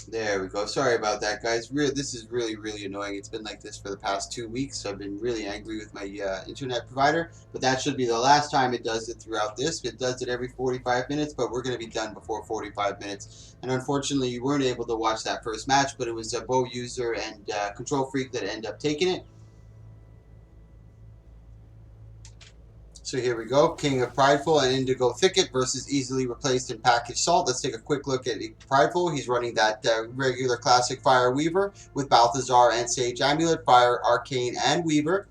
There we go. Sorry about that, guys. This is really annoying. It's been like this for the past 2 weeks, so I've been really angry with my internet provider. But that should be the last time it does it throughout this. It does it every 45 minutes, but we're going to be done before 45 minutes. And unfortunately, you weren't able to watch that first match, but it was a Bow User and Control Freak that ended up taking it. So here we go. King of Prideful and Indigo Thicket versus Easily Replaced and Package Salt. Let's take a quick look at Prideful. He's running that regular classic Fire Weaver with Balthazar and Sage Amulet, Fire, Arcane, and Weaver.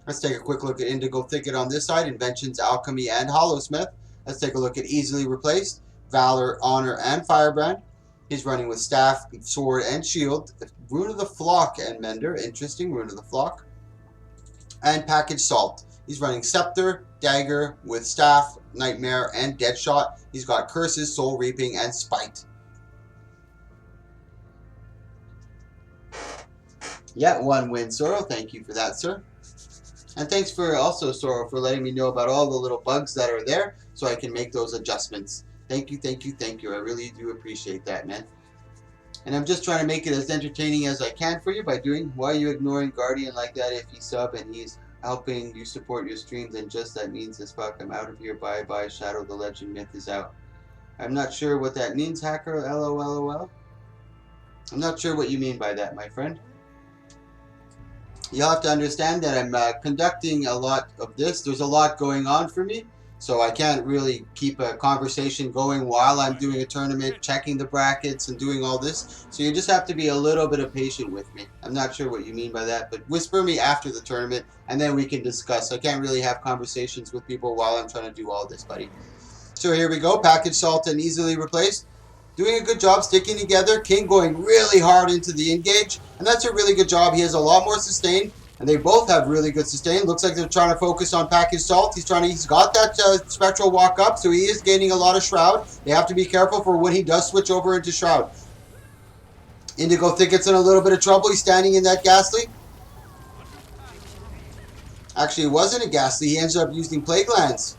Let's take a quick look at Indigo Thicket on this side. Inventions, Alchemy, and Hollowsmith. Let's take a look at Easily Replaced, Valor, Honor, and Firebrand. He's running with Staff, Sword, and Shield. Rune of the Flock and Mender. Interesting, Rune of the Flock. And Package Salt. He's running Scepter, Dagger with Staff, Nightmare, and Deadshot. He's got Curses, Soul Reaping, and Spite. Yeah, 1 win, Soro. Thank you for that, sir. And thanks for also, Soro, for letting me know about all the little bugs that are there so I can make those adjustments. Thank you. I really do appreciate that, man. And I'm just trying to make it as entertaining as I can for you by doing, why are you ignoring Guardian like that if he sub and he's helping you support your streams, and just that means as fuck. I'm out of here. Bye bye. Shadow the Legend myth is out. I'm not sure what that means, hacker. LOL. I'm not sure what you mean by that, my friend. You'll have to understand that I'm conducting a lot of this. There's a lot going on for me, so I can't really keep a conversation going while I'm doing a tournament, checking the brackets and doing all this. So you just have to be a little bit of patient with me. I'm not sure what you mean by that, but whisper me after the tournament and then we can discuss. I can't really have conversations with people while I'm trying to do all this, buddy. So here we go. Package Salt and Easily Replaced. Doing a good job sticking together. King going really hard into the engage, and that's a really good job. He has a lot more sustain, and they both have really good sustain. Looks like they're trying to focus on Package Salt. He's got that Spectral Walk Up, so he is gaining a lot of Shroud. They have to be careful for when he does switch over into Shroud. Indigo Thicket's in a little bit of trouble. He's standing in that Ghastly. Actually, it wasn't a Ghastly. He ends up using Plague Lands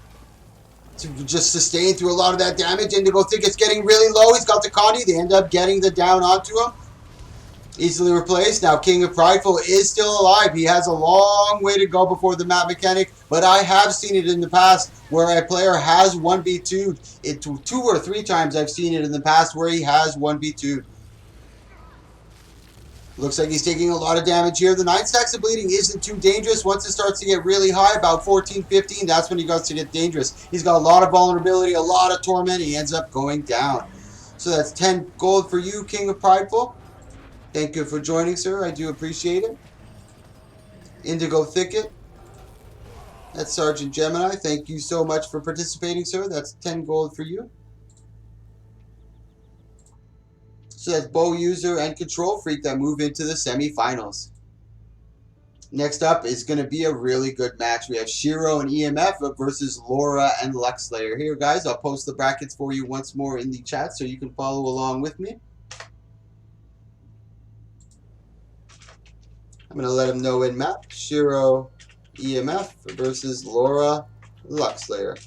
to just sustain through a lot of that damage. Indigo Thicket's getting really low. He's got the Connie. They end up getting the down onto him. Easily Replaced. Now King of Prideful is still alive. He has a long way to go before the map mechanic, but I have seen it in the past where a player has 1v2'd. 2 or 3 times I've seen it in the past where he has 1v2'd. Looks like he's taking a lot of damage here. The 9 stacks of bleeding isn't too dangerous. Once it starts to get really high, about 14, 15, that's when he starts to get dangerous. He's got a lot of vulnerability, a lot of torment. He ends up going down. So that's 10 gold for you, King of Prideful. Thank you for joining, sir. I do appreciate it. Indigo Thicket. That's Sergeant Gemini. Thank you so much for participating, sir. That's 10 gold for you. So that's Bow User and Control Freak that move into the semifinals. Next up is going to be a really good match. We have Shiro and EMF versus Laura and Luxslayer. Here, guys, I'll post the brackets for you once more in the chat so you can follow along with me. I'm going to let them know in map. Shiro, EMF versus Laura, Luxslayer.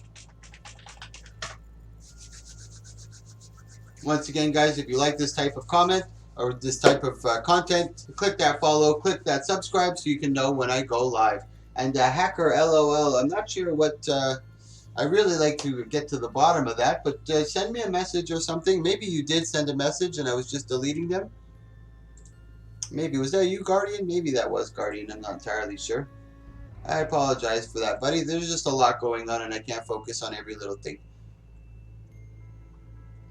Once again, guys, if you like this type of comment or this type of content, click that follow, click that subscribe so you can know when I go live. And Hacker LOL, I'm not sure what, I really like to get to the bottom of that, but send me a message or something. Maybe you did send a message and I was just deleting them. Maybe, was that you, Guardian? Maybe that was Guardian, I'm not entirely sure. I apologize for that, buddy. There's just a lot going on and I can't focus on every little thing.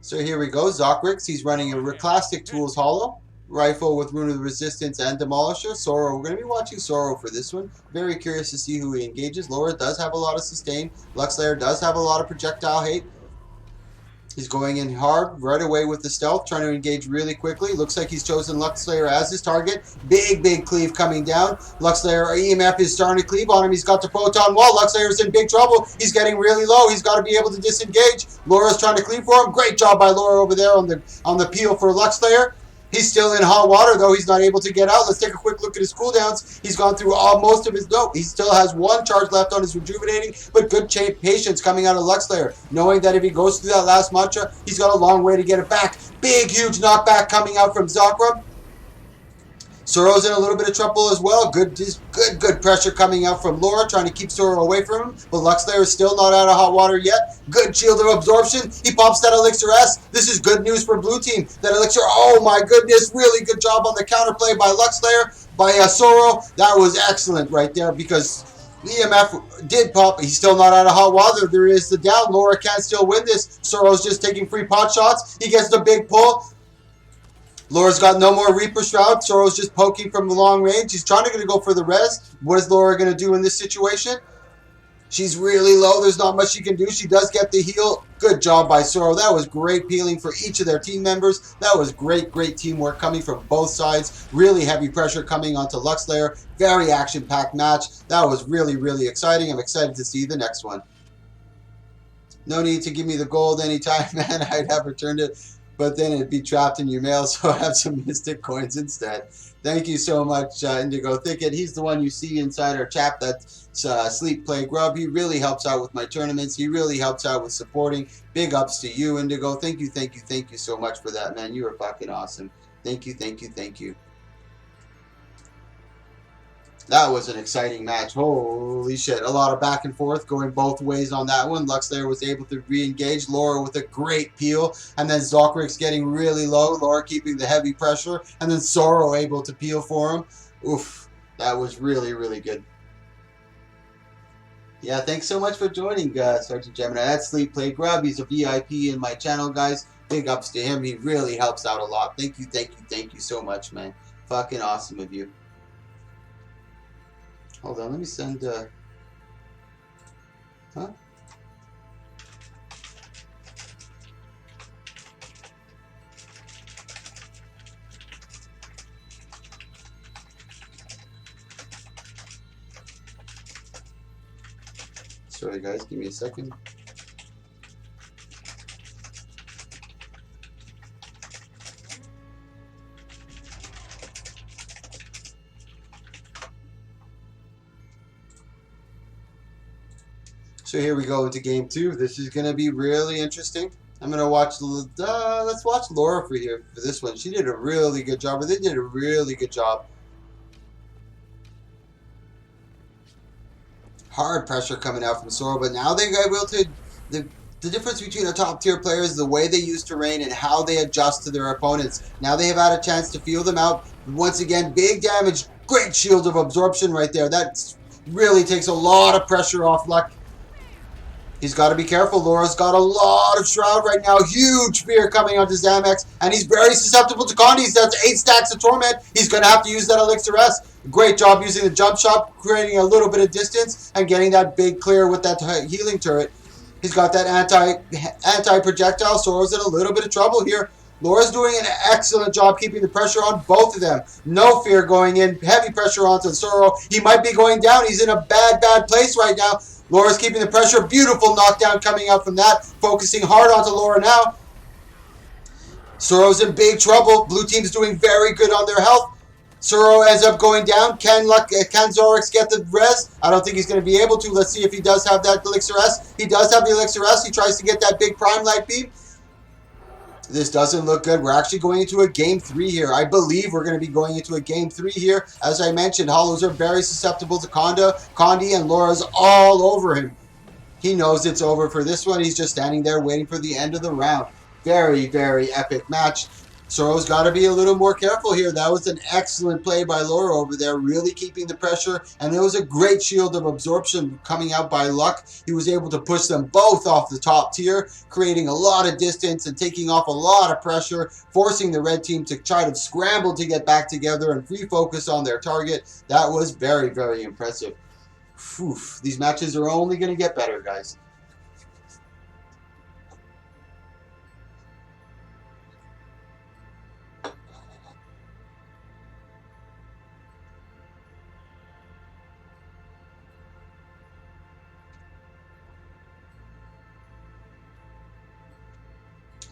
So here we go, Zokrix. He's running a classic Tools Hollow. Rifle with Rune of the Resistance and Demolisher. Soro, we're going to be watching Soro for this one. Very curious to see who he engages. Laura does have a lot of sustain. Luxslayer does have a lot of projectile hate. He's going in hard right away with the stealth, trying to engage really quickly. Looks like he's chosen Luxslayer as his target. Big cleave coming down. Luxslayer EMF is starting to cleave on him. He's got the proton wall. Luxslayer's in big trouble. He's getting really low. He's got to be able to disengage. Laura's trying to cleave for him. Great job by Laura over there on the peel for Luxslayer. He's still in hot water, though. He's not able to get out. Let's take a quick look at his cooldowns. He's gone through most of his... No, he still has 1 charge left on his rejuvenating, but good patience coming out of Luxslayer, knowing that if he goes through that last mantra, he's got a long way to get it back. Big, huge knockback coming out from Zakra. Soro's in a little bit of trouble as well. Good pressure coming out from Laura, trying to keep Soro away from him. But Luxlayer is still not out of hot water yet. Good shield of absorption. He pops that Elixir S. This is good news for blue team. That Elixir, oh my goodness, really good job on the counterplay by Luxlayer, by Soro. That was excellent right there because EMF did pop. He's still not out of hot water. There is the down. Laura can still win this. Soro's just taking free pot shots. He gets the big pull. Laura's got no more Reaper Shroud. Soro's just poking from the long range. He's trying to go for the res. What is Laura going to do in this situation? She's really low. There's not much she can do. She does get the heal. Good job by Soro. That was great peeling for each of their team members. That was great teamwork coming from both sides. Really heavy pressure coming onto Luxlayer. Very action-packed match. That was really exciting. I'm excited to see the next one. No need to give me the gold anytime, man. I'd have returned it, but then it'd be trapped in your mail, so I have some Mystic coins instead. Thank you so much, Indigo Thicket. He's the one you see inside our chat, that's Sleep, Play, Grub. He really helps out with my tournaments. He really helps out with supporting. Big ups to you, Indigo. Thank you so much for that, man. You are fucking awesome. Thank you. That was an exciting match. Holy shit. A lot of back and forth going both ways on that one. Luxlayer was able to re-engage. Laura with a great peel. And then Zokrix getting really low. Laura keeping the heavy pressure. And then Soro able to peel for him. Oof. That was really good. Yeah, thanks so much for joining, Sergeant Gemini. That's Sleep, Play, Grub. He's a VIP in my channel, guys. Big ups to him. He really helps out a lot. Thank you so much, man. Fucking awesome of you. Hold on, let me send, huh? Sorry guys, give me a second. So here we go into game 2. This is going to be really interesting. I'm going to watch, let's watch Laura for this one. She did a really good job, or they did a really good job. Hard pressure coming out from Sora, but now they got able to, the difference between a top tier player is the way they use terrain and how they adjust to their opponents. Now they have had a chance to feel them out. Once again, big damage, great shield of absorption right there. That really takes a lot of pressure off Luck. He's got to be careful. Laura's got a lot of Shroud right now. Huge fear coming onto Zamex. And he's very susceptible to Condies. That's 8 stacks of Torment. He's going to have to use that Elixir S. Great job using the jump shot, creating a little bit of distance, and getting that big clear with that healing turret. He's got that anti-projectile. Soro's in a little bit of trouble here. Laura's doing an excellent job keeping the pressure on both of them. No fear going in. Heavy pressure onto Soro. He might be going down. He's in a bad place right now. Laura's keeping the pressure. Beautiful knockdown coming out from that. Focusing hard onto Laura now. Soro's in big trouble. Blue team's doing very good on their health. Soro ends up going down. Can Zoryx get the res? I don't think he's going to be able to. Let's see if he does have that Elixir S. He does have the Elixir S. He tries to get that big Prime Light Beam. This doesn't look good. We're actually going into a game 3 here. I believe we're going to be going into a game 3 here. As I mentioned, Hollows are very susceptible to Condi, and Laura's all over him. He knows it's over for this one. He's just standing there waiting for the end of the round. Very epic match. Soro's got to be a little more careful here. That was an excellent play by Laura over there, really keeping the pressure. And there was a great shield of absorption coming out by Luck. He was able to push them both off the top tier, creating a lot of distance and taking off a lot of pressure, forcing the red team to try to scramble to get back together and refocus on their target. That was very impressive. Whew. These matches are only going to get better, guys.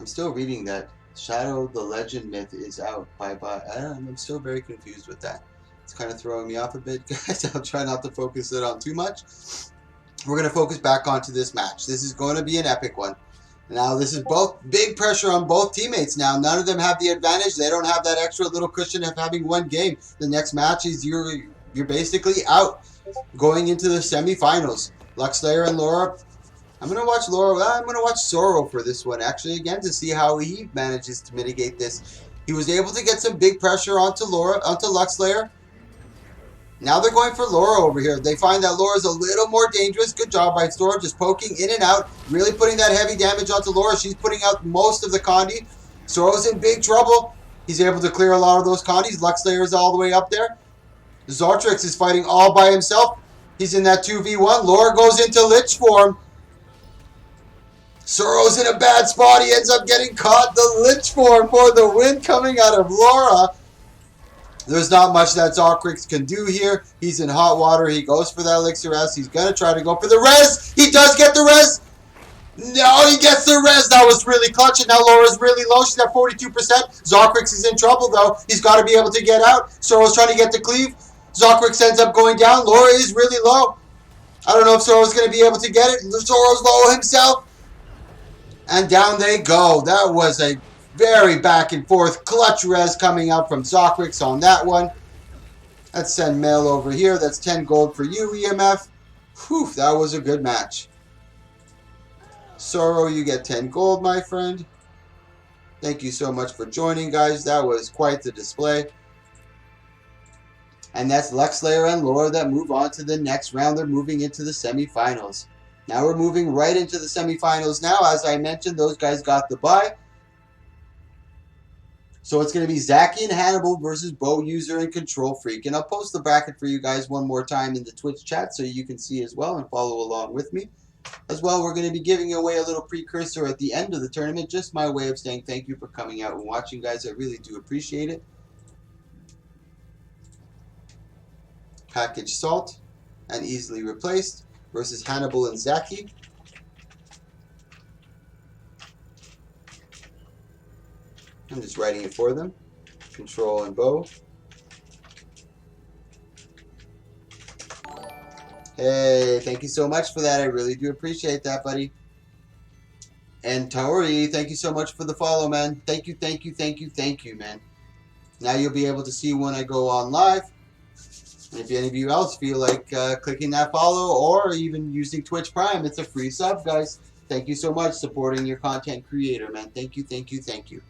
I'm still reading that Shadow the Legend myth is out. I'm still very confused with that. It's kind of throwing me off a bit, guys. I'll try not to focus it on too much. We're going to focus back onto this match. This is going to be an epic one. Now this is both big pressure on both teammates now. None of them have the advantage. They don't have that extra little cushion of having one game. The next match is you're basically out going into the semifinals. Luxslayer and Laura. I'm gonna watch Zoro for this one actually again to see how he manages to mitigate this. He was able to get some big pressure onto Luxslayer. Now they're going for Laura over here. They find that Laura's a little more dangerous. Good job by Zoro, just poking in and out, really putting that heavy damage onto Laura. She's putting out most of the Condi. Zoro's in big trouble. He's able to clear a lot of those Condis. Luxslayer is all the way up there. Zartrix is fighting all by himself. He's in that 2v1. Laura goes into Lich form. Zoro's in a bad spot. He ends up getting caught. The Lich form for the win coming out of Laura. There's not much that Zarkrix can do here. He's in hot water. He goes for that Elixir S. He's going to try to go for the res. He does get the res. No, he gets the res. That was really clutch. And now Laura's really low. She's at 42%. Zarkrix is in trouble, though. He's got to be able to get out. Zoro's trying to get to cleave. Zarkrix ends up going down. Laura is really low. I don't know if Zoro's going to be able to get it. Zoro's low himself. And down they go. That was a very back and forth clutch res coming out from Zarkrix on that one. Let's send mail over here. That's 10 gold for you, EMF. Whew, that was a good match. Zoro, you get 10 gold, my friend. Thank you so much for joining, guys. That was quite the display. And that's Luxslayer and Laura that move on to the next round. They're moving into the semifinals. Now we're moving right into the semifinals now. As I mentioned, those guys got the bye. So it's going to be Zaki and Hannibal versus Bow User and Control Freak. And I'll post the bracket for you guys one more time in the Twitch chat so you can see as well and follow along with me. As well, we're going to be giving away a little precursor at the end of the tournament. Just my way of saying thank you for coming out and watching, guys. I really do appreciate it. Package Salt and Easily Replaced versus Hannibal and Zaki. I'm just writing it for them. Control and Bow. Hey, thank you so much for that. I really do appreciate that, buddy. And Tori, thank you so much for the follow, man. Thank you, thank you, thank you, thank you, man. Now you'll be able to see when I go on live. And if any of you else feel like clicking that follow or even using Twitch Prime, it's a free sub, guys. Thank you so much supporting your content creator, man. Thank you, thank you, thank you.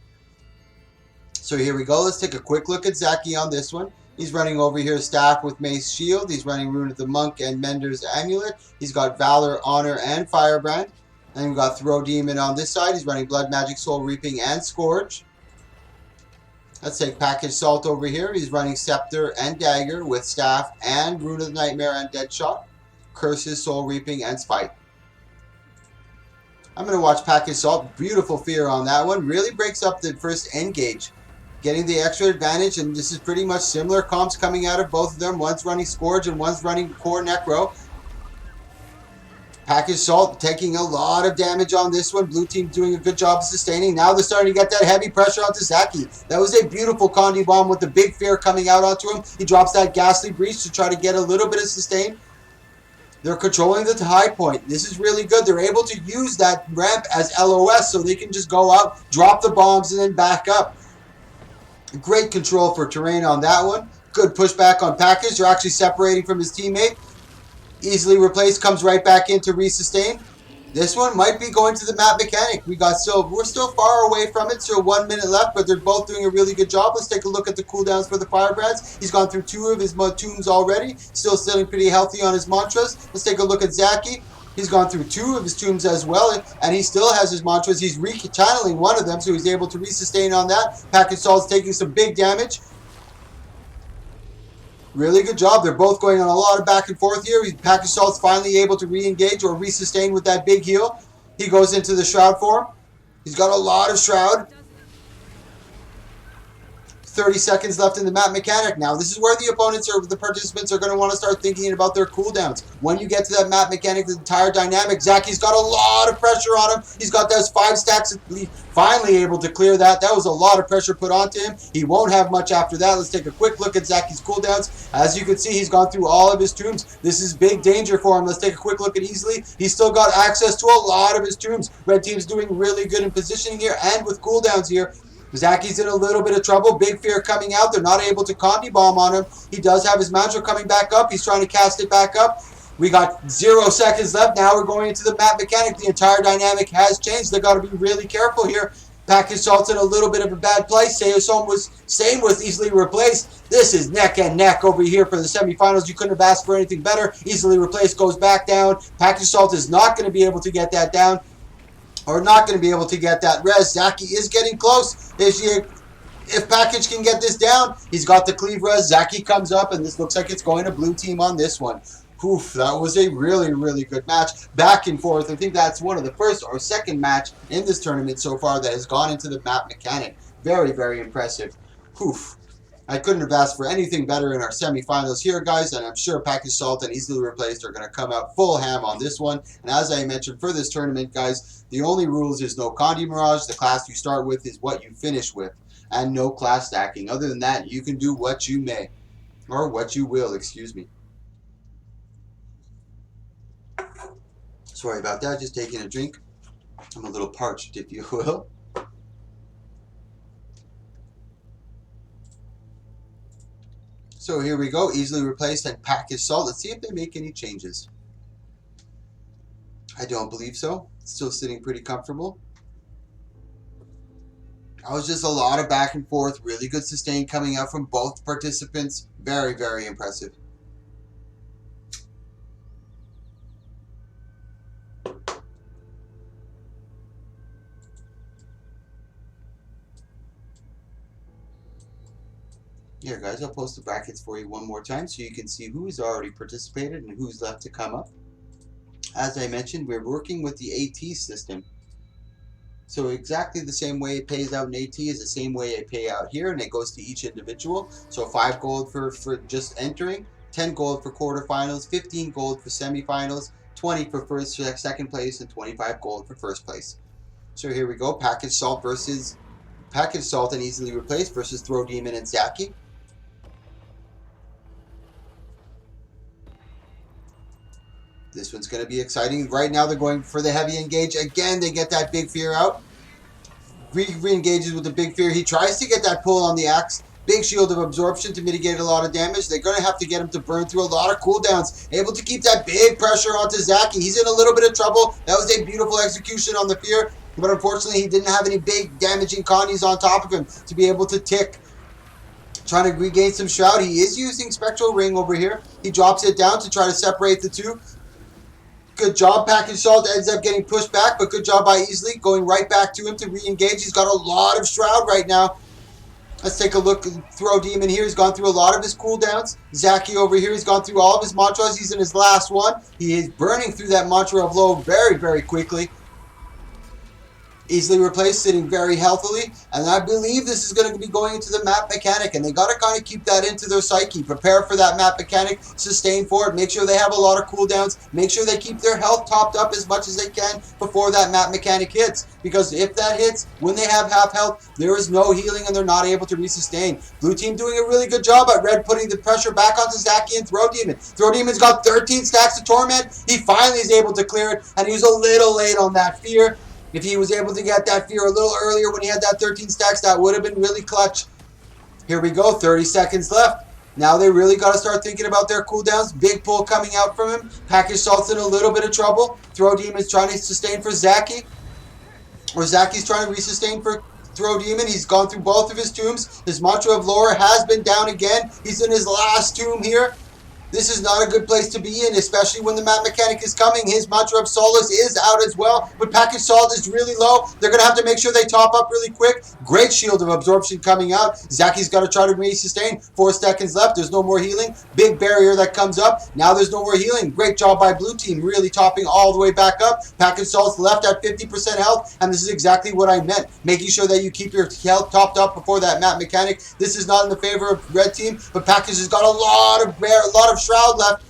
So here we go. Let's take a quick look at Zaki on this one. He's running over here Staff with Mace Shield. He's running Rune of the Monk and Mender's Amulet. He's got Valor, Honor, and Firebrand. And we've got Throw Demon on this side. He's running Blood Magic, Soul Reaping, and Scourge. Let's take Package Salt over here. He's running Scepter and Dagger with Staff and Rune of the Nightmare and Deadshot. Curses, Soul Reaping, and Spite. I'm going to watch Package Salt. Beautiful Fear on that one. Really breaks up the first engage. Getting the extra advantage, and this is pretty much similar comps coming out of both of them. One's running Scourge and one's running Core Necro. Package Salt taking a lot of damage on this one. Blue team doing a good job of sustaining. Now they're starting to get that heavy pressure onto Zaki. That was a beautiful Condi Bomb with the big fear coming out onto him. He drops that Ghastly Breach to try to get a little bit of sustain. They're controlling the high point. This is really good. They're able to use that ramp as LOS so they can just go out, drop the bombs, and then back up. Great control for terrain on that one. Good pushback on Package. They're actually separating from his teammate. Easily Replaced comes right back in to resustain. This one might be going to the map mechanic. We're still far away from it, so 1 minute left, but they're both doing a really good job. Let's take a look at the cooldowns for the Firebrands. He's gone through 2 of his tombs already. Still sitting pretty healthy on his mantras. Let's take a look at Zaki. He's gone through 2 of his tombs as well, and he still has his mantras. He's channeling one of them, so he's able to resustain on that. Package Salt's taking some big damage. Really good job. They're both going on a lot of back and forth here. Package Salt's finally able to re-engage or resustain with that big heal. He goes into the Shroud form. He's got a lot of Shroud. 30 seconds left in the map mechanic. Now, this is where the opponents or the participants are going to want to start thinking about their cooldowns. When you get to that map mechanic, the entire dynamic, Zacky's got a lot of pressure on him. He's got those 5 stacks, finally able to clear that. That was a lot of pressure put onto him. He won't have much after that. Let's take a quick look at Zacky's cooldowns. As you can see, he's gone through all of his tombs. This is big danger for him. Let's take a quick look at Easily. He's still got access to a lot of his tombs. Red team's doing really good in positioning here and with cooldowns here. Zacky's in a little bit of trouble. Big Fear coming out. They're not able to Condi Bomb on him. He does have his mantra coming back up. He's trying to cast it back up. We got 0 seconds left. Now we're going into the map mechanic. The entire dynamic has changed. They got to be really careful here. Package Salt's in a little bit of a bad place. Seosom was same with Easily Replaced. This is neck and neck over here for the semifinals. You couldn't have asked for anything better. Easily Replaced goes back down. Package Salt is not going to be able to get that down. Or not going to be able to get that res. Zaki is getting close. If Package can get this down, he's got the cleave res. Zaki comes up, and this looks like it's going to blue team on this one. Oof, that was a really, really good match. Back and forth. I think that's one of the first or second match in this tournament so far that has gone into the map mechanic. Very, very impressive. Oof. I couldn't have asked for anything better in our semifinals here, guys, and I'm sure Package Salt and Easily Replaced are going to come out full ham on this one. And as I mentioned, for this tournament, guys, the only rules is no Condi Mirage. The class you start with is what you finish with, and no class stacking. Other than that, you can do what you may, or what you will, excuse me. Sorry about that, just taking a drink. I'm a little parched, if you will. So here we go, Easily Replaced and Package Salt. Let's see if they make any changes. I don't believe so. Still sitting pretty comfortable. That was just a lot of back and forth. Really good sustain coming out from both participants. Very, very impressive. Here guys, I'll post the brackets for you one more time so you can see who's already participated and who's left to come up. As I mentioned, we're working with the AT system. So exactly the same way it pays out in AT is the same way it pay out here, and it goes to each individual. So 5 gold for just entering, 10 gold for quarterfinals, 15 gold for semifinals, 20 for second place, and 25 gold for first place. So here we go, Package Salt and Easily Replaced versus Throw Demon and Zaki. This one's going to be exciting. Right now they're going for the heavy engage. Again, they get that Big Fear out. Re-engages with the Big Fear. He tries to get that pull on the axe. Big Shield of Absorption to mitigate a lot of damage. They're going to have to get him to burn through a lot of cooldowns. Able to keep that big pressure onto Zaki. He's in a little bit of trouble. That was a beautiful execution on the Fear. But unfortunately, he didn't have any big damaging Condis on top of him to be able to tick. Trying to regain some Shroud. He is using Spectral Ring over here. He drops it down to try to separate the two. Good job, Package Salt ends up getting pushed back, but good job by Easily going right back to him to re-engage. He's got a lot of Shroud right now. Let's take a look at Throw Demon here. He's gone through a lot of his cooldowns. Zaki over here, he's gone through all of his mantras. He's in his last one. He is burning through that mantra of low very, very quickly. Easily Replaced, sitting very healthily, and I believe this is going to be going into the map mechanic, and they got to kind of keep that into their psyche. Prepare for that map mechanic, sustain for it, make sure they have a lot of cooldowns, make sure they keep their health topped up as much as they can before that map mechanic hits, because if that hits, when they have half health, there is no healing and they're not able to resustain. Blue team doing a really good job at Red putting the pressure back onto Zaki and Throw Demon. Throw Demon's got 13 stacks of Torment. He finally is able to clear it, and he was a little late on that Fear. If he was able to get that Fear a little earlier when he had that 13 stacks, that would have been really clutch. Here we go, 30 seconds left. Now they really got to start thinking about their cooldowns. Big pull coming out from him. Package Salt's in a little bit of trouble. Throw Demon's trying to sustain for Zaki. Or Zaki's trying to resustain for Throw Demon. He's gone through both of his tombs. His Mantra of Lore has been down again. He's in his last tomb here. This is not a good place to be in, especially when the map mechanic is coming. His Mantra of Solace is out as well, but Package Salt is really low. They're going to have to make sure they top up really quick. Great shield of absorption coming out. Zaki's got to try to re-sustain. 4 seconds left. There's no more healing. Big barrier that comes up. Now there's no more healing. Great job by blue team. Really topping all the way back up. Package Salt's left at 50% health. And this is exactly what I meant. Making sure that you keep your health topped up before that map mechanic. This is not in the favor of red team. But Package has got a lot of shroud left.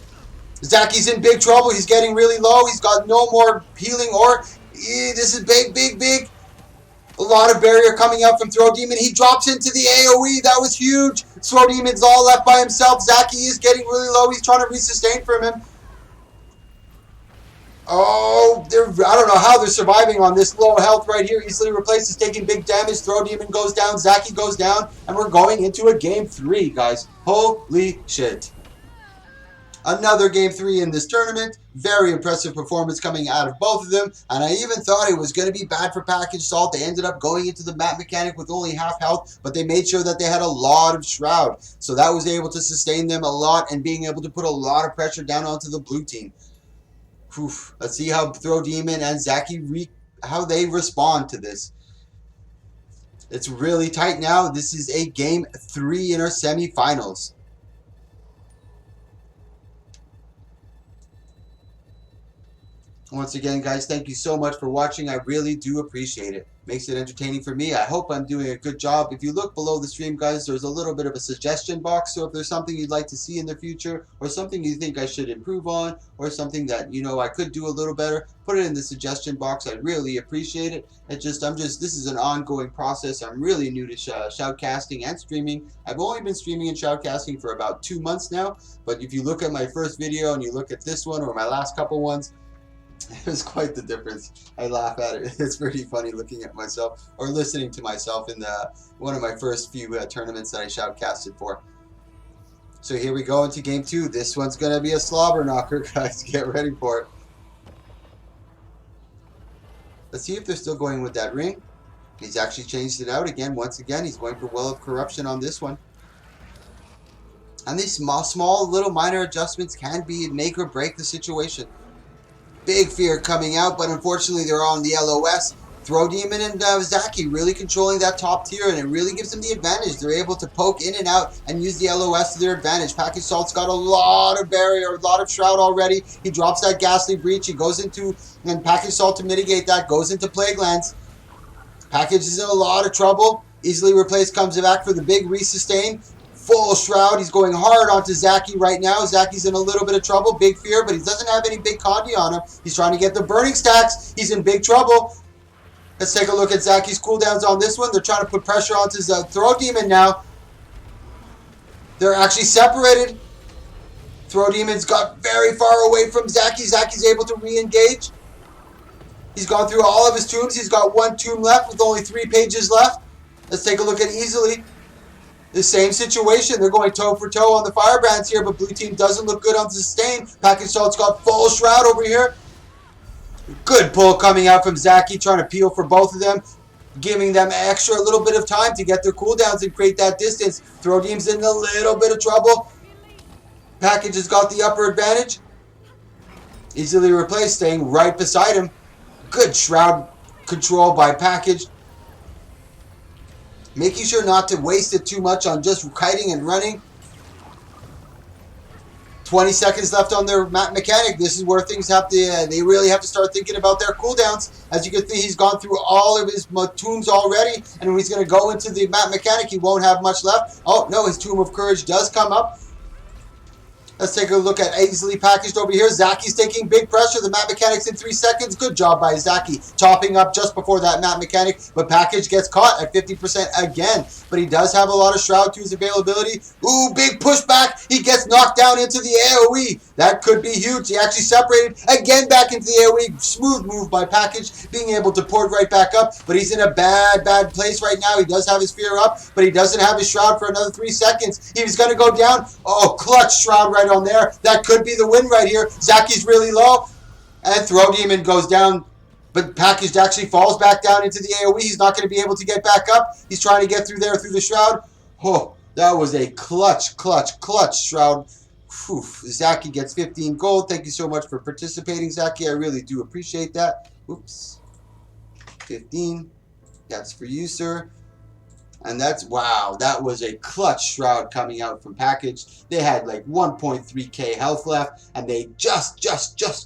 Zaki's in big trouble. He's getting really low. He's got no more healing or... this is big. A lot of barrier coming out from Throw Demon. He drops into the AoE. That was huge. Throw Demon's all left by himself. Zaki is getting really low. He's trying to resustain from him. Oh, I don't know how they're surviving on this low health right here. Easily replaced. Is taking big damage. Throw Demon goes down. Zaki goes down. And we're going into a game 3, guys. Holy shit. Another game 3 in this tournament. Very impressive performance coming out of both of them. And I even thought it was going to be bad for Package Salt. They ended up going into the map mechanic with only half health. But they made sure that they had a lot of shroud. So that was able to sustain them a lot. And being able to put a lot of pressure down onto the blue team. Whew. Let's see how Throw Demon and Zaki how they respond to this. It's really tight now. This is a game 3 in our semifinals. Once again, guys, thank you so much for watching. I really do appreciate it. Makes it entertaining for me. I hope I'm doing a good job. If you look below the stream, guys, there's a little bit of a suggestion box. So if there's something you'd like to see in the future, or something you think I should improve on, or something that, you know, I could do a little better, put it in the suggestion box. I'd really appreciate it. This is an ongoing process. I'm really new to shoutcasting and streaming. I've only been streaming and shoutcasting for about 2 months now. But if you look at my first video and you look at this one or my last couple ones, it was quite the difference. I laugh at it. It's pretty funny looking at myself or listening to myself in one of my first few tournaments that I shoutcasted for. So here we go into game 2. This one's going to be a slobber knocker, guys. Get ready for it. Let's see if they're still going with that ring. He's actually changed it out again. Once again, he's going for Well of Corruption on this one. And these small little minor adjustments can be make or break the situation. Big fear coming out, but unfortunately they're on the LOS. Throw Demon and Zaki really controlling that top tier, and it really gives them the advantage. They're able to poke in and out and use the LOS to their advantage. Package Salt's got a lot of barrier, a lot of shroud already. He drops that Ghastly Breach. He goes into, and Package Salt to mitigate that, goes into Plague Lance. Package is in a lot of trouble. Easily replaced, comes back for the big resustain. Full shroud. He's going hard onto Zaki right now. Zaki's in a little bit of trouble. Big fear, but he doesn't have any big Condi on him. He's trying to get the burning stacks. He's in big trouble. Let's take a look at Zaki's cooldowns on this one. They're trying to put pressure onto the Throw Demon now. They're actually separated. Throw Demon's got very far away from Zaki. Zaki's able to re-engage. He's gone through all of his tombs. He's got 1 tomb left with only 3 pages left. Let's take a look at Easily. The same situation. They're going toe for toe on the Firebrands here, but blue team doesn't look good on the sustain. Package Salt's got full shroud over here. Good pull coming out from Zaki, trying to peel for both of them, giving them extra little bit of time to get their cooldowns and create that distance. Throw Team's in a little bit of trouble. Package has got the upper advantage. Easily replaced, staying right beside him. Good shroud control by Package. Making sure not to waste it too much on just kiting and running. 20 seconds left on their map mechanic. This is where things have to, they really have to start thinking about their cooldowns. As you can see, he's gone through all of his tombs already, and when he's going to go into the map mechanic, he won't have much left. Oh, no, his Tomb of Courage does come up. Let's take a look at Easily Packaged over here. Zaki's taking big pressure. The map mechanic's in 3 seconds. Good job by Zaki. Chopping up just before that map mechanic. But Package gets caught at 50% again. But he does have a lot of shroud to his availability. Ooh, big pushback. He gets knocked down into the AoE. That could be huge. He actually separated again back into the AoE. Smooth move by Package. Being able to port right back up. But he's in a bad place right now. He does have his fear up. But he doesn't have his shroud for another 3 seconds. He was going to go down. Oh, clutch shroud right on there. That could be the win right here. Zaki's really low. And Throw Demon goes down. But Packaged actually falls back down into the AoE. He's not going to be able to get back up. He's trying to get through there through the shroud. Oh, that was a clutch shroud. Whew. Zaki gets 15 gold. Thank you so much for participating, Zaki. I really do appreciate that. Oops. 15. That's for you, sir. And that's, wow, that was a clutch Shroud coming out from package. They had like 1.3k health left, and they just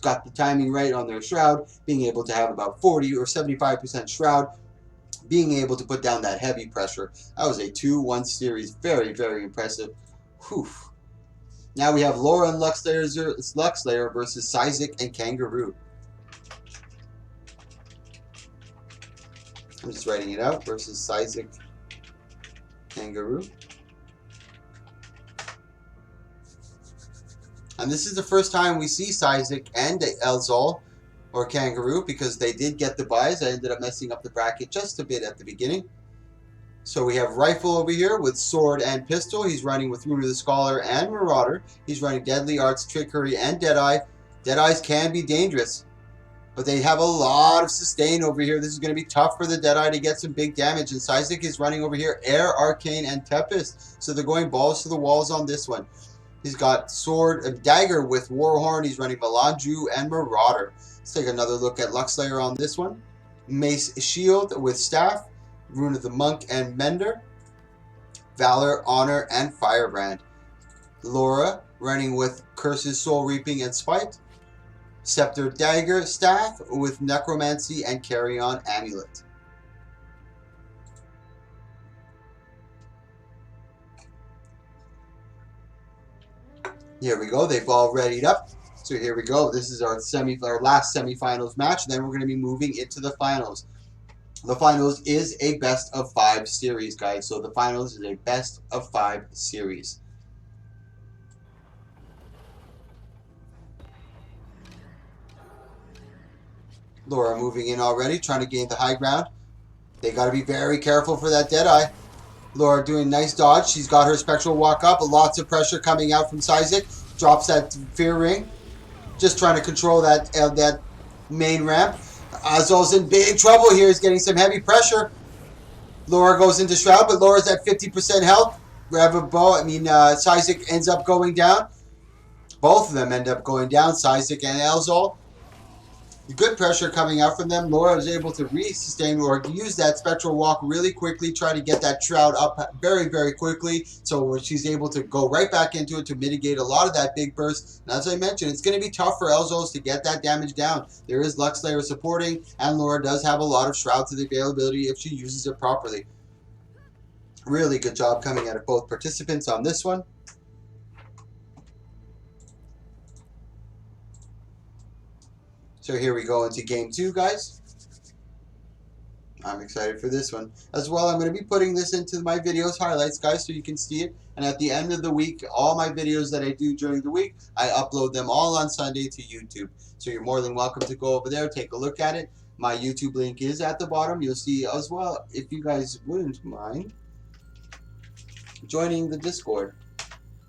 got the timing right on their Shroud, being able to have about 40 or 75% Shroud, being able to put down that heavy pressure. That was a 2-1 series. Very, very impressive. Whew. Now we have Laura and Luxlayer versus Syzik and Kangaroo. I'm just writing it out. Versus Syzik, Kangaroo. And this is the first time we see Syzik and Elzol or Kangaroo, because they did get the buys. I ended up messing up the bracket just a bit at the beginning. So we have Rifle over here with Sword and Pistol. He's running with Rune of the Scholar and Marauder. He's running Deadly Arts, Trickery, and Deadeye. Deadeyes can be dangerous, but they have a lot of sustain over here. This is going to be tough for the Deadeye to get some big damage. And Syzik is running over here Air, Arcane, and Tempest. So they're going balls to the walls on this one. He's got Sword, Dagger with Warhorn. He's running Melandru and Marauder. Let's take another look at Luxlayer on this one. Mace Shield with Staff. Rune of the Monk and Mender. Valor, Honor, and Firebrand. Laura running with Curses, Soul Reaping, and Spite. Scepter, Dagger, Staff with Necromancy and Carry-On Amulet. Here we go. They've all readied up. So here we go. This is our last semifinals match. Then we're going to be moving into the finals. The finals is a best of 5 series, guys. So the finals is a best of 5 series. Laura moving in already, trying to gain the high ground. They got to be very careful for that Deadeye. Laura doing nice dodge. She's got her Spectral Walk up. Lots of pressure coming out from Syzik. Drops that Fear Ring. Just trying to control that main ramp. Azol's in big trouble here. He's getting some heavy pressure. Laura goes into Shroud, but Laura's at 50% health. Syzik ends up going down. Both of them end up going down, Syzik and Elzol. Good pressure coming out from them. Laura is able to re-sustain or use that Spectral Walk really quickly, try to get that Shroud up very, very quickly, so she's able to go right back into it to mitigate a lot of that big burst. And as I mentioned, it's going to be tough for Elzos to get that damage down. There is Luxlayer supporting, and Laura does have a lot of Shroud to the availability if she uses it properly. Really good job coming out of both participants on this one. So here we go into game 2, guys. I'm excited for this one. As well, I'm going to be putting this into my videos highlights, guys, so you can see it. And at the end of the week, all my videos that I do during the week, I upload them all on Sunday to YouTube. So you're more than welcome to go over there, take a look at it. My YouTube link is at the bottom. You'll see as well, if you guys wouldn't mind joining the Discord.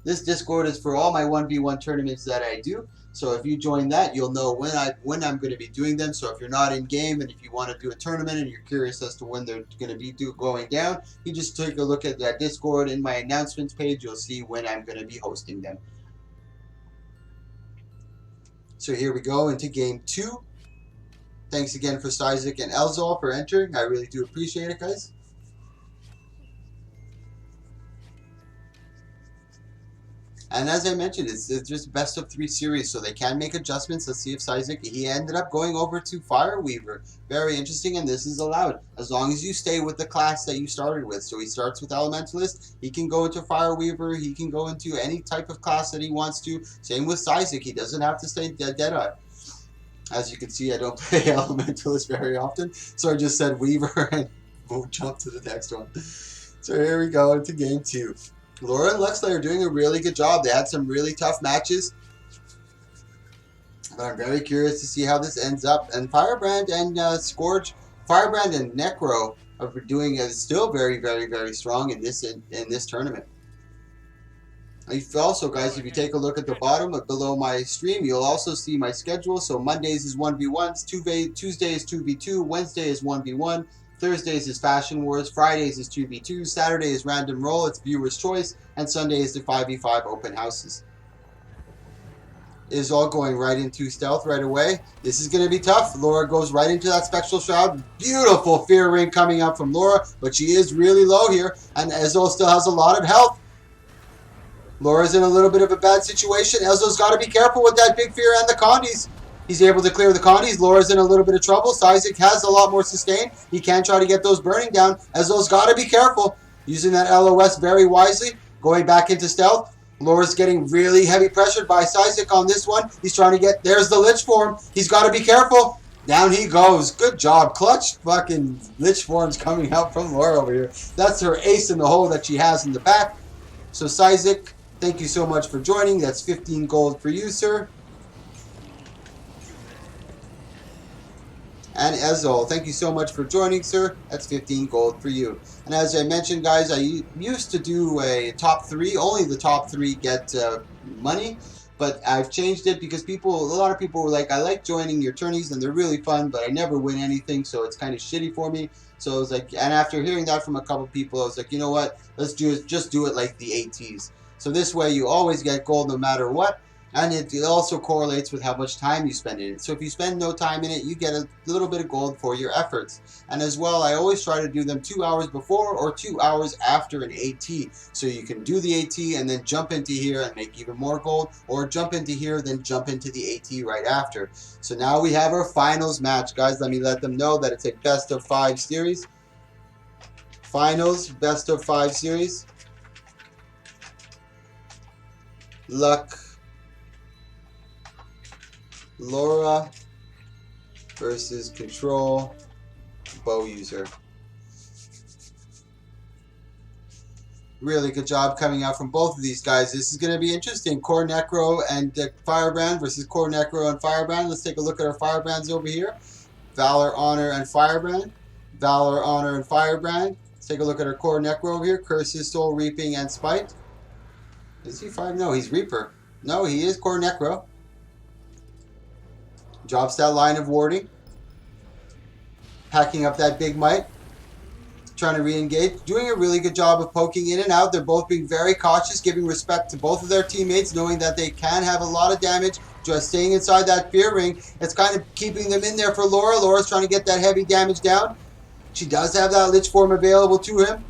This Discord is for all my 1v1 tournaments that I do. So if you join that, you'll know when I'm going to be doing them. So if you're not in game and if you want to do a tournament and you're curious as to when they're going to be going down, you just take a look at that Discord in my announcements page. You'll see when I'm going to be hosting them. So here we go into game 2. Thanks again for Syzik and Elzol for entering. I really do appreciate it, guys. And as I mentioned, it's just best of 3 series, so they can make adjustments. Let's see if Syzik, he ended up going over to Fireweaver. Very interesting, and this is allowed, as long as you stay with the class that you started with. So he starts with Elementalist, he can go into Fireweaver, he can go into any type of class that he wants to. Same with Syzik, he doesn't have to stay Deadeye. As you can see, I don't play Elementalist very often, so I just said Weaver and we'll jump to the next one. So here we go into game 2. Laura and Luxlayer are doing a really good job. They had some really tough matches. But I'm very curious to see how this ends up. And Firebrand and Scourge, Firebrand and Necro are doing still very, very, very strong in this tournament. Also, guys, if you take a look at the bottom below my stream, you'll also see my schedule. So Mondays is 1v1s, Tuesday is 2v2, Wednesday is 1v1. Thursdays is Fashion Wars, Fridays is 2v2, Saturday is Random Roll, it's Viewer's Choice, and Sunday is the 5v5 open houses. is all going right into stealth right away. This is going to be tough. Laura goes right into that Spectral Shroud. Beautiful Fear Ring coming up from Laura, but she is really low here, and Ezo still has a lot of health. Laura's in a little bit of a bad situation. Ezo's got to be careful with that Big Fear and the Condis. He's able to clear the Condis. Laura's in a little bit of trouble. Syzik has a lot more sustain. He can try to get those burning down. Ezo's got to be careful. Using that LOS very wisely. Going back into stealth. Laura's getting really heavy pressured by Syzik on this one. He's trying to get... There's the Lich Form. He's got to be careful. Down he goes. Good job. Clutch fucking Lich Forms coming out from Laura over here. That's her ace in the hole that she has in the back. So Syzik, thank you so much for joining. That's 15 gold for you, sir. And Ezo, thank you so much for joining, sir. That's 15 gold for you. And as I mentioned, guys, I used to do a top 3. Only the top 3 get money. But I've changed it because a lot of people were like, I like joining your tourneys and they're really fun, but I never win anything, so it's kind of shitty for me. So I was like, and after hearing that from a couple people, I was like, you know what? Let's just do it like the ATs. So this way you always get gold no matter what. And it also correlates with how much time you spend in it. So if you spend no time in it, you get a little bit of gold for your efforts. And as well, I always try to do them 2 hours before or 2 hours after an AT. So you can do the AT and then jump into here and make even more gold. Or jump into here, then jump into the AT right after. So now we have our finals match. Guys, let them know that it's a best of 5 series. Finals, best of 5 series. Luck. Laura versus Control Bow User. Really good job coming out from both of these guys. This is going to be interesting. Core Necro and Firebrand versus Core Necro and Firebrand. Let's take a look at our Firebrands over here. Valor, Honor, and Firebrand. Valor, Honor, and Firebrand. Let's take a look at our Core Necro over here. Curses, Soul Reaping, and Spite. Is he 5? No, he's Reaper. No, he is Core Necro. Drops that line of warding. Packing up that big might. Trying to re-engage. Doing a really good job of poking in and out. They're both being very cautious, giving respect to both of their teammates, knowing that they can have a lot of damage. Just staying inside that Fear Ring. It's kind of keeping them in there for Laura. Laura's trying to get that heavy damage down. She does have that Lich Form available to him.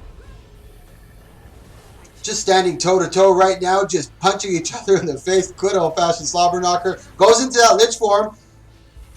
Just standing toe-to-toe right now, just punching each other in the face. Good old-fashioned slobber knocker. Goes into that Lich Form.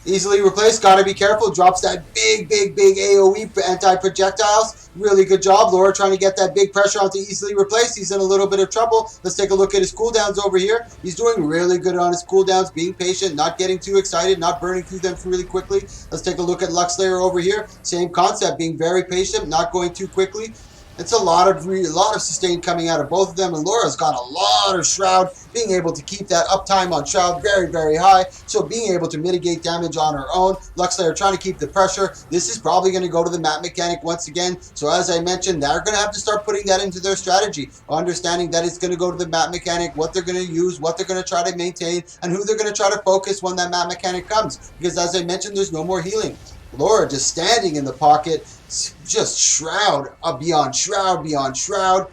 Easily replaced. Gotta be careful. Drops that big AoE anti-projectiles. Really good job. Laura trying to get that big pressure onto easily replaced. He's in a little bit of trouble. Let's take a look at his cooldowns over here. He's doing really good on his cooldowns. Being patient. Not getting too excited. Not burning through them really quickly. Let's take a look at Luxslayer over here. Same concept. Being very patient. Not going too quickly. It's a lot of sustain coming out of both of them, and Laura's got a lot of Shroud, being able to keep that uptime on Shroud very high, so being able to mitigate damage on her own. Luxslayer trying to keep the pressure. This is probably going to go to the map mechanic once again, so as I mentioned, they're going to have to start putting that into their strategy, understanding that it's going to go to the map mechanic, what they're going to use, what they're going to try to maintain, and who they're going to try to focus when that map mechanic comes, because as I mentioned, there's no more healing. Laura just standing in the pocket, just Shroud, beyond Shroud.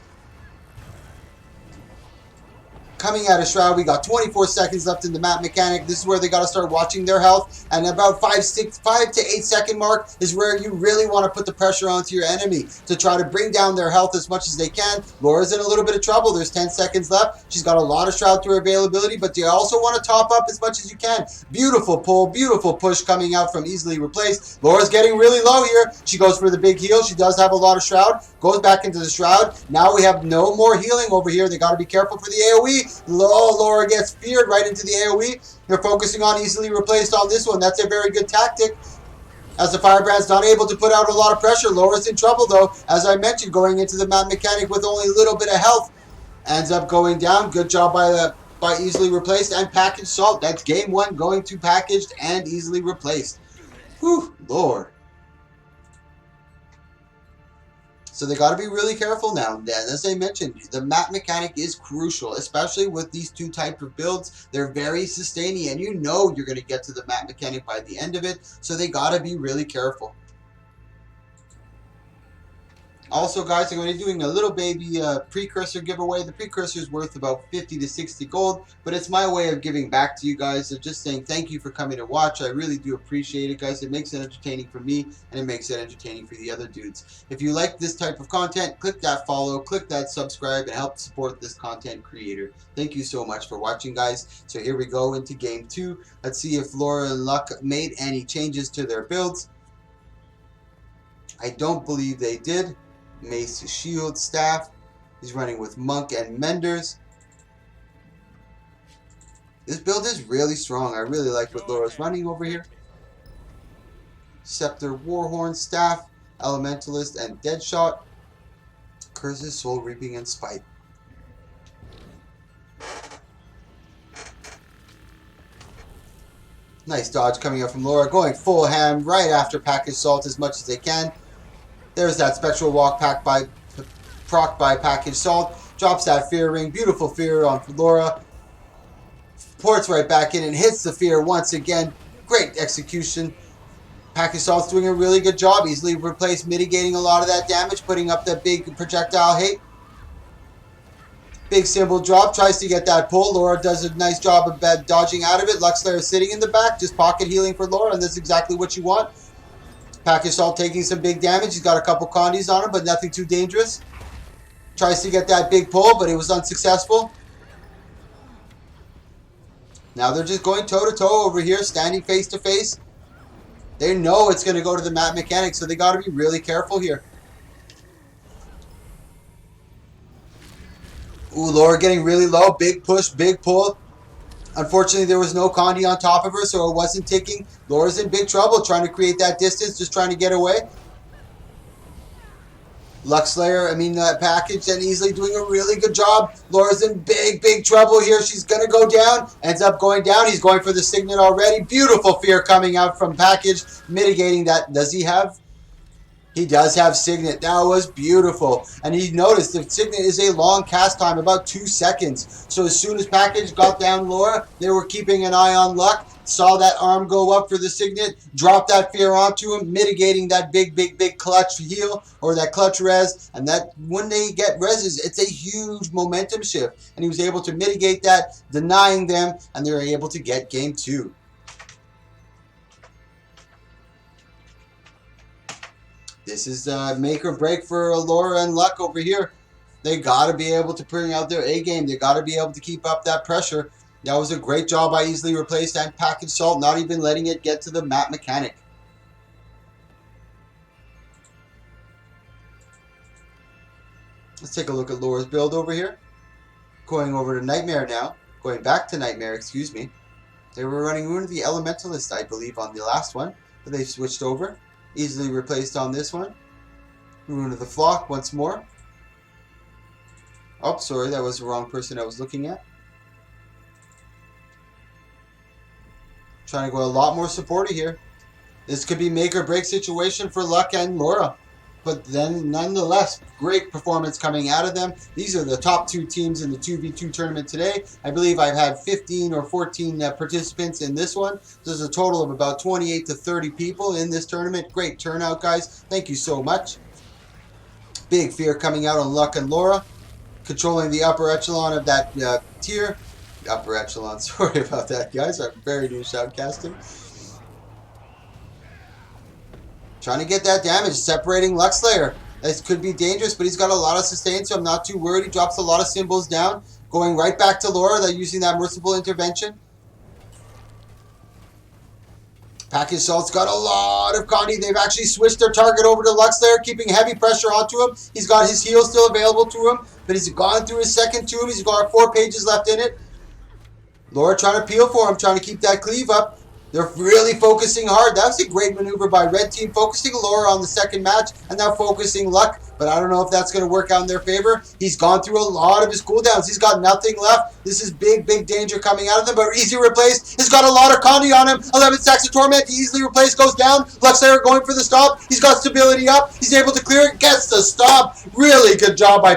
Coming out of Shroud, we got 24 seconds left in the map mechanic. This is where they got to start watching their health. And about 5 to 8 second mark is where you really want to put the pressure onto your enemy to try to bring down their health as much as they can. Laura's in a little bit of trouble. There's 10 seconds left. She's got a lot of Shroud to her availability, but you also want to top up as much as you can. Beautiful pull, beautiful push coming out from easily replaced. Laura's getting really low here. She goes for the big heal. She does have a lot of Shroud. Goes back into the Shroud. Now we have no more healing over here. They got to be careful for the AoE. Laura gets feared right into the AoE. They're focusing on easily replaced on this one. That's a very good tactic. As the Firebrand's not able to put out a lot of pressure. Laura's in trouble though. As I mentioned, going into the map mechanic with only a little bit of health. Ends up going down. Good job by easily replaced and packaged salt. That's game 1 going to packaged and easily replaced. Whew, Lord. So they got to be really careful now. And as I mentioned, the map mechanic is crucial, especially with these two types of builds. They're very sustaining, and you know you're going to get to the map mechanic by the end of it. So they got to be really careful. Also, guys, I'm going to be doing a little baby precursor giveaway. The precursor is worth about 50 to 60 gold, but it's my way of giving back to you guys. So just saying thank you for coming to watch. I really do appreciate it, guys. It makes it entertaining for me, and it makes it entertaining for the other dudes. If you like this type of content, click that follow, click that subscribe, and help support this content creator. Thank you so much for watching, guys. So here we go into game 2. Let's see if Laura and Luck made any changes to their builds. I don't believe they did. Mace, shield, staff. He's running with Monk and Menders. This build is really strong. I really like what Laura's running over here. Scepter, Warhorn, Staff, Elementalist, and Deadshot. Curses, Soul Reaping, and Spite. Nice dodge coming up from Laura. Going full ham right after Package Salt as much as they can. There's that Spectral Walk proc by Package Salt. Drops that Fear Ring. Beautiful Fear on Laura. Ports right back in and hits the Fear once again. Great execution. Package Salt's doing a really good job. Easily replaced, mitigating a lot of that damage, putting up that big projectile hate. Big symbol drop. Tries to get that pull. Laura does a nice job of dodging out of it. Luxlair sitting in the back. Just pocket healing for Laura, and that's exactly what you want. Package Salt taking some big damage. He's got a couple condies on him, but nothing too dangerous. Tries to get that big pull, but it was unsuccessful. Now they're just going toe-to-toe over here, standing face-to-face. They know it's going to go to the map mechanic, so they got to be really careful here. Ooh, Laura getting really low. Big push, big pull. Unfortunately, there was no Condi on top of her, so it wasn't ticking. Laura's in big trouble trying to create that distance, just trying to get away. Luxlayer, Package and Easily doing a really good job. Laura's in big trouble here. She's going to go down. Ends up going down. He's going for the Signet already. Beautiful Fear coming out from Package, mitigating that. Does he have? He does have Signet. That was beautiful. And he noticed the Signet is a long cast time, about 2 seconds. So as soon as Package got down Laura, they were keeping an eye on Luck. Saw that arm go up for the Signet, dropped that Fear onto him, mitigating that big clutch heal or that clutch res. And that when they get reses, it's a huge momentum shift. And he was able to mitigate that, denying them, and they were able to get game 2. This is make or break for Laura and Luck over here. They got to be able to bring out their A game. They got to be able to keep up that pressure. That was a great job by Easily Replaced and Package Salt, not even letting it get to the map mechanic. Let's take a look at Laura's build over here. Going over to Nightmare now. Going back to Nightmare, excuse me. They were running Rune of the Elementalist, I believe, on the last one. But they switched over. Easily Replaced on this one. Rune of the Flock once more. Oh, sorry, that was the wrong person I was looking at. Trying to go a lot more supporty here. This could be make or break situation for Luck and Laura. But then, nonetheless, great performance coming out of them. These are the top 2 teams in the 2v2 tournament today. I believe I've had 15 or 14 participants in this one. There's a total of about 28 to 30 people in this tournament. Great turnout, guys. Thank you so much. Big Fear coming out on Luck and Laura. Controlling the upper echelon of that tier. Upper echelon, sorry about that, guys. I'm very new shoutcasting. Trying to get that damage, separating Luxlayer. This could be dangerous, but he's got a lot of sustain, so I'm not too worried. He drops a lot of symbols down. Going right back to Laura, they're using that Merciful Intervention. Package Salt's got a lot of Condi. They've actually switched their target over to Luxlayer, keeping heavy pressure onto him. He's got his heal still available to him, but he's gone through his second tomb. He's got 4 pages left in it. Laura trying to peel for him, trying to keep that cleave up. They're really focusing hard. That was a great maneuver by Red Team, focusing Laura on the second match and now focusing Luck. But I don't know if that's going to work out in their favor. He's gone through a lot of his cooldowns. He's got nothing left. This is big danger coming out of them. But Easily Replaced. He's got a lot of Condi on him. 11 stacks of Torment. Easily Replaced goes down. Luxlayer going for the stop. He's got stability up. He's able to clear it. Gets the stop. Really good job by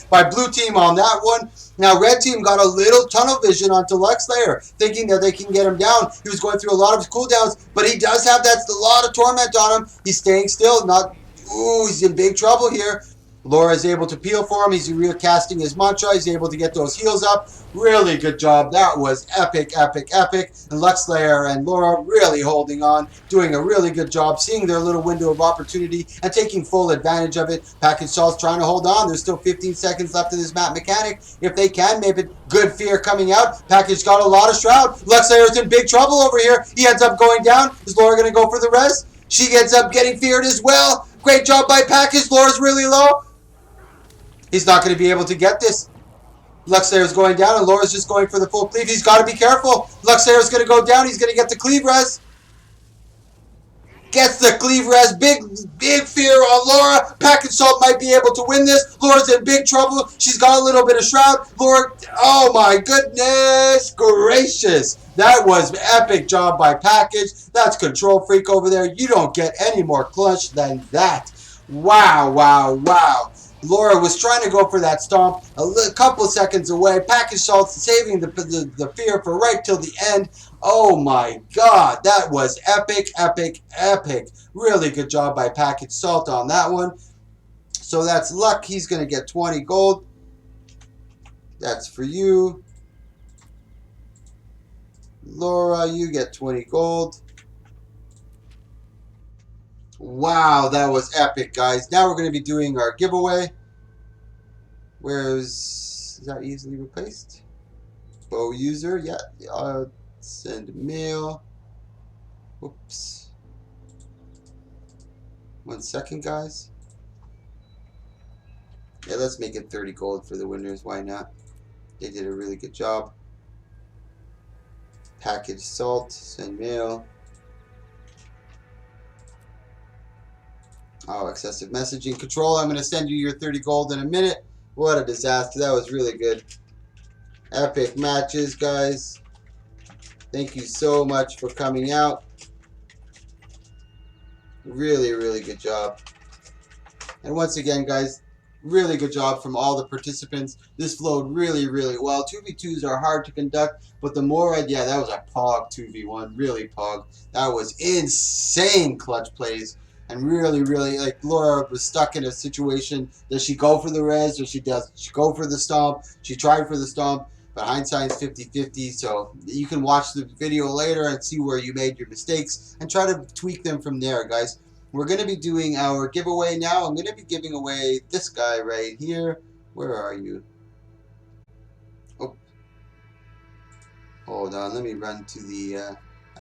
by Blue Team on that one. Now, Red Team got a little tunnel vision onto Luxlayer, thinking that they can get him down. He was going through a lot of his cooldowns, but he does have a lot of Torment on him. He's staying still, not Ooh, he's in big trouble here. Laura is able to peel for him. He's recasting his mantra. He's able to get those heels up. Really good job. That was epic, epic, epic. And Luxlayer and Laura really holding on, doing a really good job, seeing their little window of opportunity and taking full advantage of it. Package Salt's trying to hold on. There's still 15 seconds left in this map mechanic. If they can, maybe good fear coming out. Package got a lot of Shroud. Luxlayer's in big trouble over here. He ends up going down. Is Laura going to go for the res? She ends up getting feared as well. Great job by Package. Laura's really low. He's not going to be able to get this. Luxlayer's going down, and Laura's just going for the full cleave. He's got to be careful. Luxlayer's going to go down. He's going to get the cleave res. Gets the cleave res. Big fear on Laura. Package Salt might be able to win this. Laura's in big trouble. She's got a little bit of Shroud. Laura, oh my goodness gracious. That was epic job by Package. That's Control Freak over there. You don't get any more clutch than that. Wow, wow, wow. Laura was trying to go for that stomp a couple of seconds away. Package Salt saving the fear for right till the end. Oh my god, that was epic, epic, epic. Really good job by Package Salt on that one. So that's luck. He's going to get 20 gold. That's for you. Laura, you get 20 gold. Wow, that was epic, guys. Now we're going to be doing our giveaway. Is that easily replaced? Bow user, yeah. Send mail. Oops. 1 second, guys. Yeah, let's make it 30 gold for the winners. Why not? They did a really good job. Package Salt, send mail. Oh, excessive messaging. Control, I'm going to send you your 30 gold in a minute. What a disaster. That was really good. Epic matches, guys. Thank you so much for coming out. Really, really good job. And once again, guys, really good job from all the participants. This flowed really, really well. 2v2s are hard to conduct, but the more yeah, that was a pog 2v1. Really pog. That was insane clutch plays. And really, really, like, Laura was stuck in a situation. Does she go for the res or she go for the stomp? She tried for the stomp, but hindsight's 50-50. So you can watch the video later and see where you made your mistakes and try to tweak them from there, guys. We're going to be doing our giveaway now. I'm going to be giving away this guy right here. Where are you? Oh. Hold on. Let me run to the...